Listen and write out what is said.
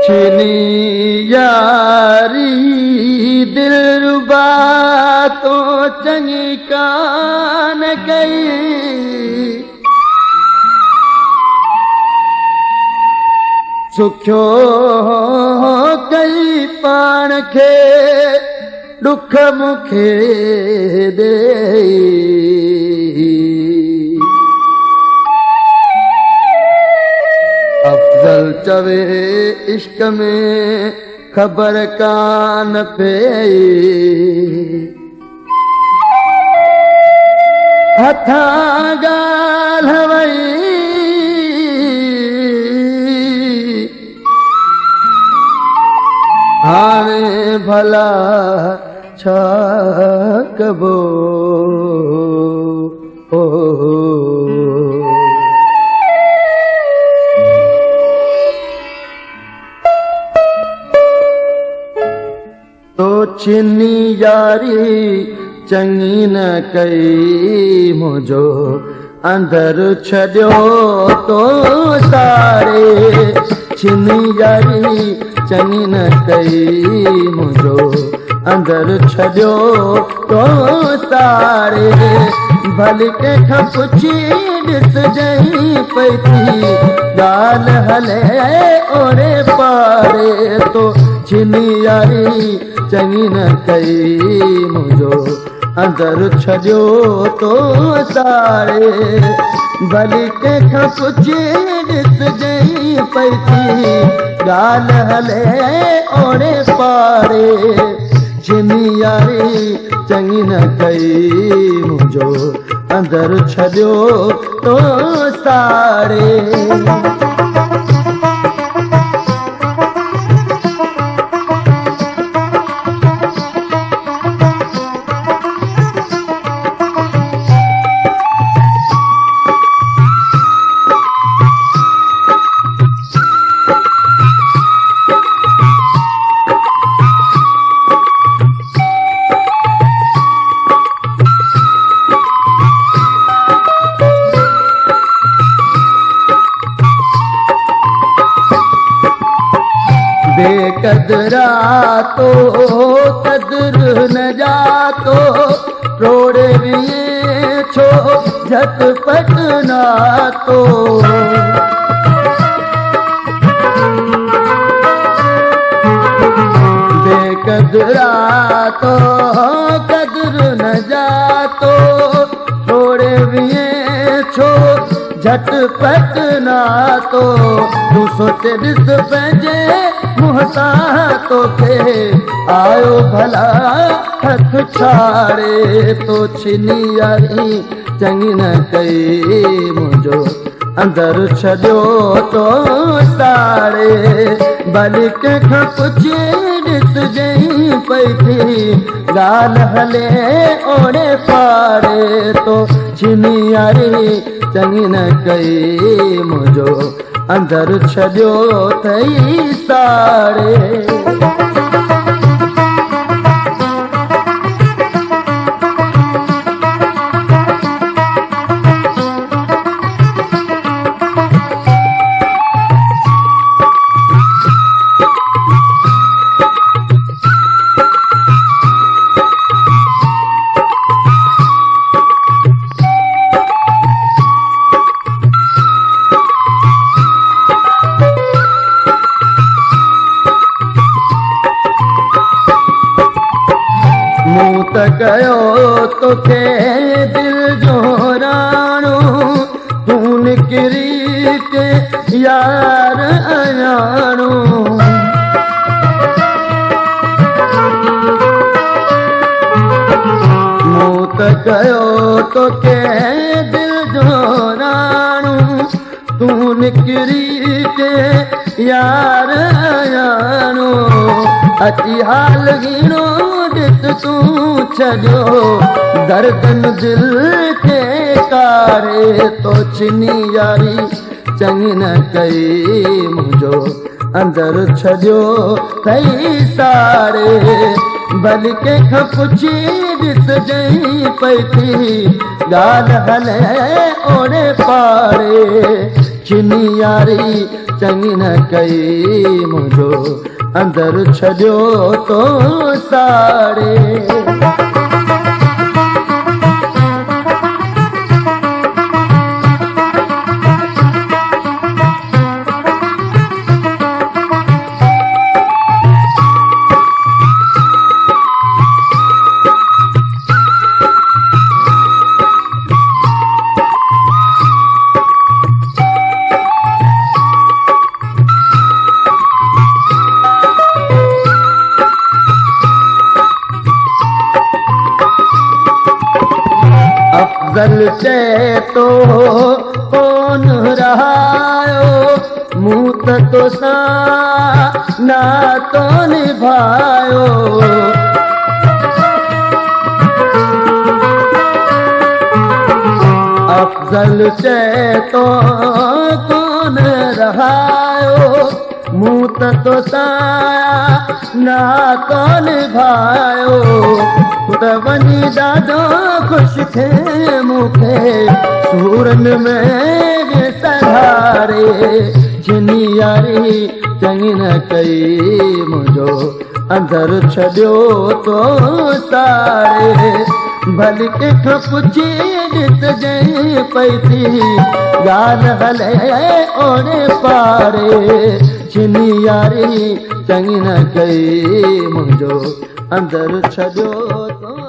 छिनी यारी दिलरुबा तो चङी कान कई सुखियो कई पाण खे दुख मूंखे दे अफजल चवे इश्क में ख़बर कान पई हथां ॻाल्हि वई हाणे भला छा कबो तो छिनी यारी चङी न कई मुंहिंजो अंदर छॾियो तो सारे छिनी यारी चङी न कई मुंहिंजो अंदर छॾियो तो सारे भली कंहिंखां पुछी ॾिसजांइ पई थी ॻाल्हि हले ओरे पारे तो छिनी यारी चङी न कई मुंहिंजो अंदर छॾियो तो सारे भली कंहिंखां पुछी ॾिसजांइ पई थी ॻाल्हि हले ओरे पारे छिनी यारी चङी न कई मुंहिंजो अंदर छॾियो तो सारे बेकदरा तो कदर न जातो रोड़े विए छो झटपट ना तो बेकदरा तो कदर न जातो रोड़े विए छो झटपट ना तो तू सोचे ॾिस पंहिंजे मुहसा तो के आयो भला हथ छाड़े तो छिनी यारी चङी न कई मुंहिंजो अंदर छॾियो तो सारे भली कंहिंखां पुछी ॾिसजांइ पई थी ॻाल्हि हले ओड़े पारे तो छिनी यारी चङी न कई मुंहिंजो अंदर छॾियो अथई सारे कयो तोखे दिल जो राणो तूं निकिरी के यार अयाणो मूं त कयो तोखे दिल जो राणो तूं निकिरी के यार अयाणो अची हाल गिणो ॾिस तूं छॾियो दर्दन दिल के कारे तो छिनी यारी चङी न कई मुंहिंजो अंदर छॾियो अथई सारे भली कंहिंखां पुछी ॾिसजांइ पई थी ॻाल्हि हले ओड़े पारे जिनी यारी चङी न कई मुंहिंजो अंदर छॾियो तो साड़े। अफ़ज़ल चए तो कोन रहायो मूं त तोसां नातो निभायो। अफ़ज़ल चए तो कोन रहायो मूं त तोसां नातो निभायो। त वञी ॾाढो ख़ुशि थिए मूंखे सूरन में सहारे। जिनी यारी चङी न कई मुंहिंजो अंदर छॾियो तो साड़े। भली कंहिंखां पुछी ॾिसजे पई थी ॻाल्हि हले ओड़े पारे। जिनी यारी चङी न कई मुंहिंजो अंदर छॾियो तो